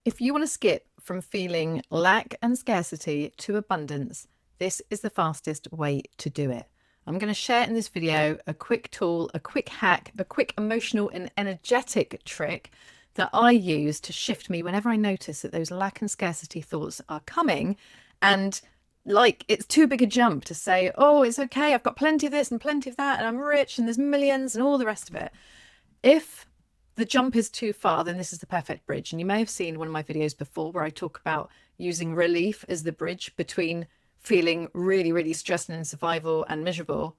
If you want to skip from feeling lack and scarcity to abundance, this is the fastest way to do it. I'm going to share in this video a quick tool, a quick hack, a quick emotional and energetic trick that I use to shift me whenever I notice that those lack and scarcity thoughts are coming. And like, it's too big a jump to say, oh, it's okay, I've got plenty of this and plenty of that, and I'm rich and there's millions and all the rest of it. If the jump is too far, then this is the perfect bridge. And you may have seen one of my videos before where I talk about using relief as the bridge between feeling really, really stressed and in survival and miserable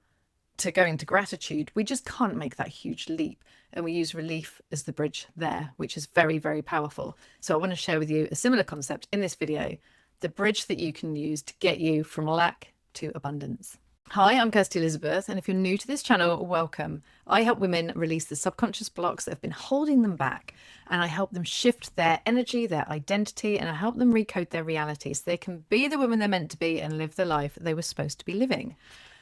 to going to gratitude. We just can't make that huge leap. And we use relief as the bridge there, which is very, very powerful. So I want to share with you a similar concept in this video, the bridge that you can use to get you from lack to abundance. Hi, I'm Kirsty Elizabeth, and if you're new to this channel, welcome. I help women release the subconscious blocks that have been holding them back, and I help them shift their energy, their identity, and I help them recode their reality so they can be the women they're meant to be and live the life they were supposed to be living.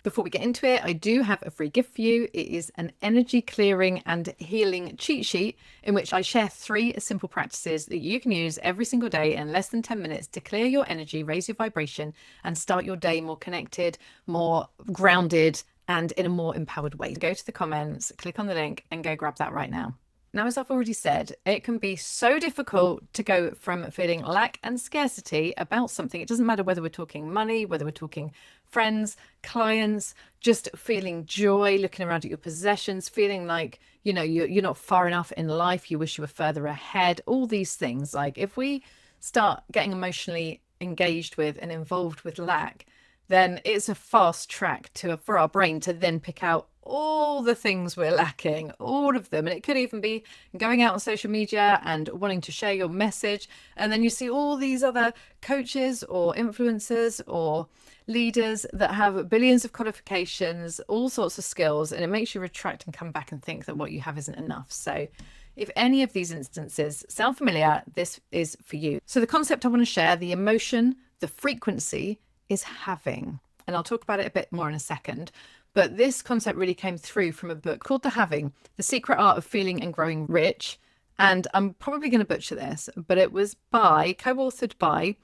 Before we get into it, I do have a free gift for you. It is an energy clearing and healing cheat sheet in which I share 3 simple practices that you can use every single day in less than 10 minutes to clear your energy, raise your vibration, and start your day more connected, more grounded, and in a more empowered way. Go to the comments, click on the link, and go grab that right now. Now, as I've already said, it can be so difficult to go from feeling lack and scarcity about something. It doesn't matter whether we're talking money, whether we're talking friends, clients, just feeling joy, looking around at your possessions, feeling like, you're not far enough in life. You wish you were further ahead. All these things. Like if we start getting emotionally engaged with and involved with lack, then it's a fast track for our brain to then pick out all the things we're lacking, all of them. And it could even be going out on social media and wanting to share your message. And then you see all these other coaches or influencers or leaders that have billions of qualifications, all sorts of skills, and it makes you retract and come back and think that what you have isn't enough. So if any of these instances sound familiar, this is for you. So the concept I want to share, the emotion, the frequency, is having. And I'll talk about it a bit more in a second. But this concept really came through from a book called The Having, The Secret Art of Feeling and Growing Rich. And I'm probably going to butcher this, but it was co-authored by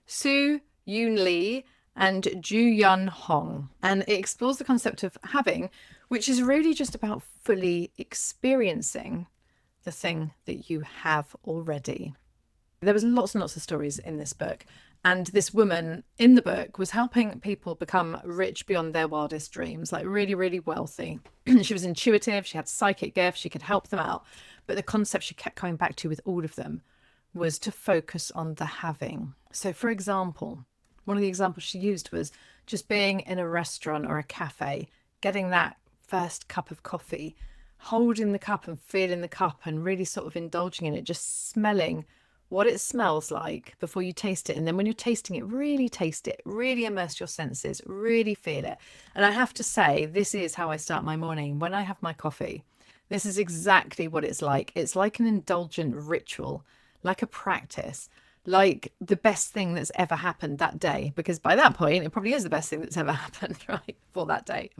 Su Yoon Lee and Ju Yun Hong. And it explores the concept of having, which is really just about fully experiencing the thing that you have already. There was lots and lots of stories in this book. And this woman in the book was helping people become rich beyond their wildest dreams, like really, really wealthy. She was intuitive, she had psychic gifts, she could help them out. But the concept she kept coming back to with all of them was to focus on the having. So for example, one of the examples she used was just being in a restaurant or a cafe, getting that first cup of coffee, holding the cup and feeling the cup and really sort of indulging in it, just smelling what it smells like before you taste it. And then when you're tasting it, really taste it, really immerse your senses, really feel it. And I have to say, this is how I start my morning. When I have my coffee, this is exactly what it's like. It's like an indulgent ritual, like a practice, like the best thing that's ever happened that day, because by that point, it probably is the best thing that's ever happened, right, for that day.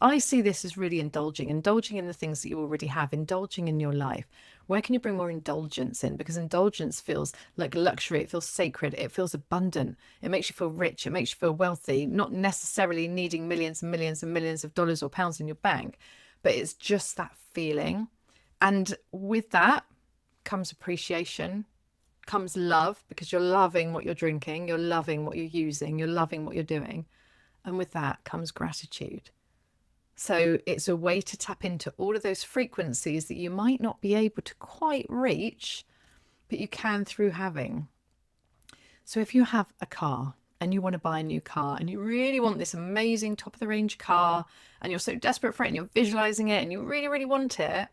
I see this as really indulging in the things that you already have, indulging in your life. Where can you bring more indulgence in? Because indulgence feels like luxury. It feels sacred. It feels abundant. It makes you feel rich. It makes you feel wealthy, not necessarily needing millions and millions and millions of dollars or pounds in your bank, but it's just that feeling. And with that comes appreciation, comes love, because you're loving what you're drinking, you're loving what you're using, you're loving what you're doing. And with that comes gratitude. So it's a way to tap into all of those frequencies that you might not be able to quite reach, but you can through having. So if you have a car and you want to buy a new car and you really want this amazing top of the range car and you're so desperate for it and you're visualizing it and you really, really want it,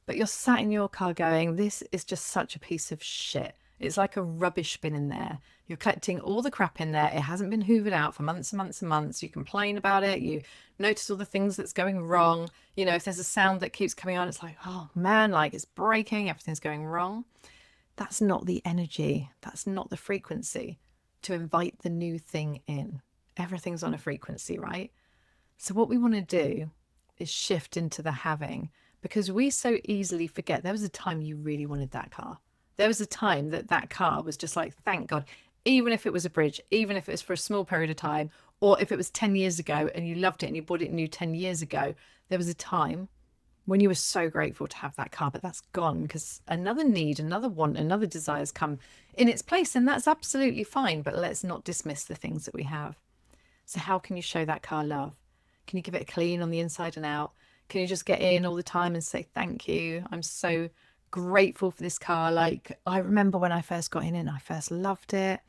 but you're sat in your car going, this is just such a piece of shit. It's like a rubbish bin in there. You're collecting all the crap in there. It hasn't been hoovered out for months and months and months. You complain about it. You notice all the things that's going wrong. If there's a sound that keeps coming on, it's like, oh man, like it's breaking. Everything's going wrong. That's not the energy. That's not the frequency to invite the new thing in. Everything's on a frequency, right? So what we want to do is shift into the having, because we so easily forget there was a time you really wanted that car. There was a time that that car was just like, thank God, even if it was a bridge, even if it was for a small period of time, or if it was 10 years ago and you loved it and you bought it new 10 years ago, there was a time when you were so grateful to have that car, but that's gone because another need, another want, another desire has come in its place, and that's absolutely fine. But let's not dismiss the things that we have. So how can you show that car love? Can you give it a clean on the inside and out? Can you just get in all the time and say, thank you, I'm so grateful for this car? Like, I remember when I first got in it, I first loved it.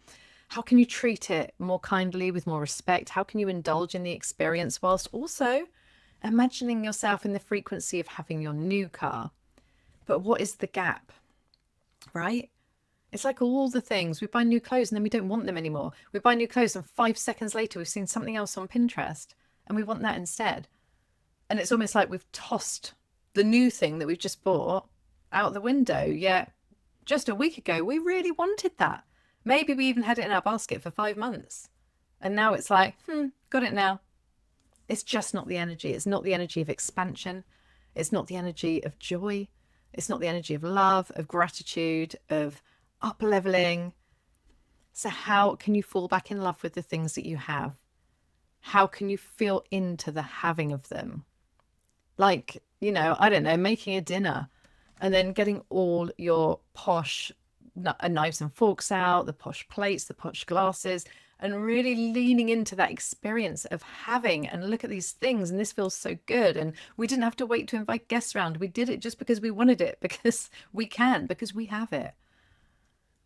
How can you treat it more kindly, with more respect? How can you indulge in the experience whilst also imagining yourself in the frequency of having your new car? But what is the gap, right? It's like all the things. We buy new clothes and then we don't want them anymore. We buy new clothes and 5 seconds later we've seen something else on Pinterest and we want that instead. And it's almost like we've tossed the new thing that we've just bought out the window. Yet just a week ago we really wanted that. Maybe we even had it in our basket for 5 months. And now it's like, got it now. It's just not the energy. It's not the energy of expansion. It's not the energy of joy. It's not the energy of love, of gratitude, of up leveling. So how can you fall back in love with the things that you have? How can you feel into the having of them? Like, I don't know, making a dinner and then getting all your posh knives and forks out, the posh plates, the posh glasses, and really leaning into that experience of having, and look at these things and this feels so good. And we didn't have to wait to invite guests around. We did it just because we wanted it, because we can, because we have it.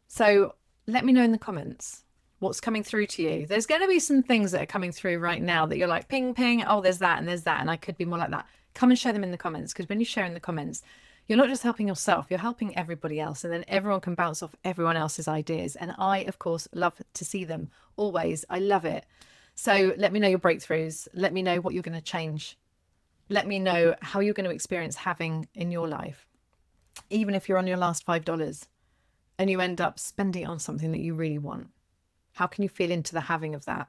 So let me know in the comments what's coming through to you. There's going to be some things that are coming through right now that you're like, ping, ping. Oh, there's that and there's that. And I could be more like that. Come and share them in the comments, because when you share in the comments, you're not just helping yourself, you're helping everybody else. And then everyone can bounce off everyone else's ideas. And I, of course, love to see them always. I love it. So let me know your breakthroughs. Let me know what you're going to change. Let me know how you're going to experience having in your life. Even if you're on your last $5 and you end up spending it on something that you really want, how can you feel into the having of that?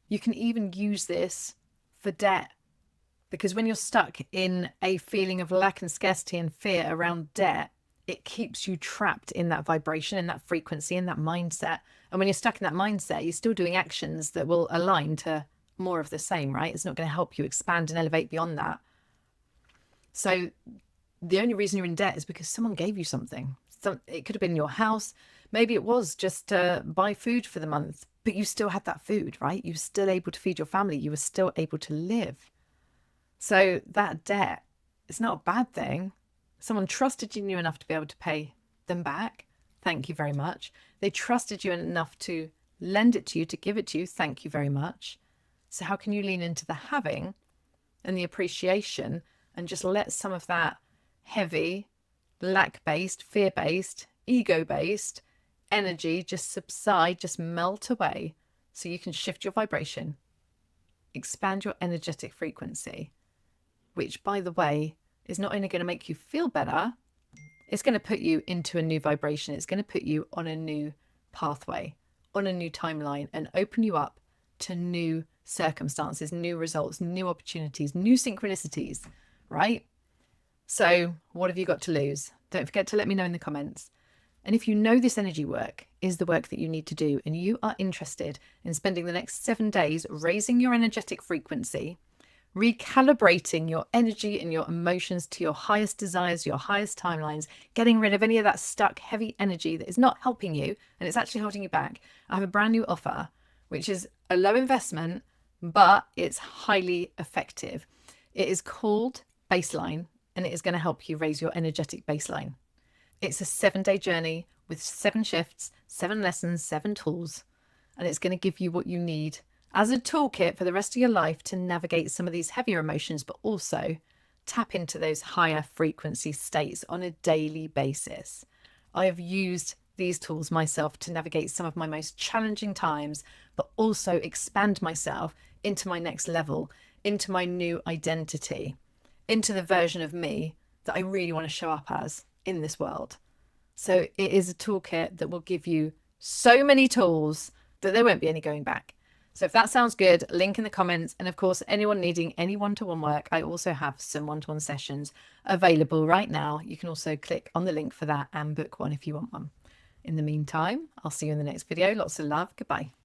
You can even use this for debt. Because when you're stuck in a feeling of lack and scarcity and fear around debt, it keeps you trapped in that vibration, in that frequency, in that mindset. And when you're stuck in that mindset, you're still doing actions that will align to more of the same, right? It's not going to help you expand and elevate beyond that. So the only reason you're in debt is because someone gave you something. It could have been your house. Maybe it was just to buy food for the month, but you still had that food, right? You were still able to feed your family. You were still able to live. So that debt, it's not a bad thing. Someone trusted you enough to be able to pay them back. Thank you very much. They trusted you enough to lend it to you, to give it to you. Thank you very much. So how can you lean into the having and the appreciation and just let some of that heavy, lack-based, fear-based, ego-based energy just subside, just melt away, so you can shift your vibration, expand your energetic frequency, which, by the way, is not only going to make you feel better, it's going to put you into a new vibration. It's going to put you on a new pathway, on a new timeline, and open you up to new circumstances, new results, new opportunities, new synchronicities, right? So what have you got to lose? Don't forget to let me know in the comments. And if you know this energy work is the work that you need to do, and you are interested in spending the next 7 days raising your energetic frequency, recalibrating your energy and your emotions to your highest desires, your highest timelines, getting rid of any of that stuck heavy energy that is not helping you and it's actually holding you back, I have a brand new offer, which is a low investment, but it's highly effective. It is called Baseline, and it is going to help you raise your energetic baseline. It's a 7-day journey with 7 shifts, 7 lessons, 7 tools, and it's going to give you what you need as a toolkit for the rest of your life to navigate some of these heavier emotions, but also tap into those higher frequency states on a daily basis. I have used these tools myself to navigate some of my most challenging times, but also expand myself into my next level, into my new identity, into the version of me that I really want to show up as in this world. So it is a toolkit that will give you so many tools that there won't be any going back. So if that sounds good, link in the comments. And of course, anyone needing any one-to-one work, I also have some one-to-one sessions available right now. You can also click on the link for that and book one if you want one. In the meantime, I'll see you in the next video. Lots of love. Goodbye.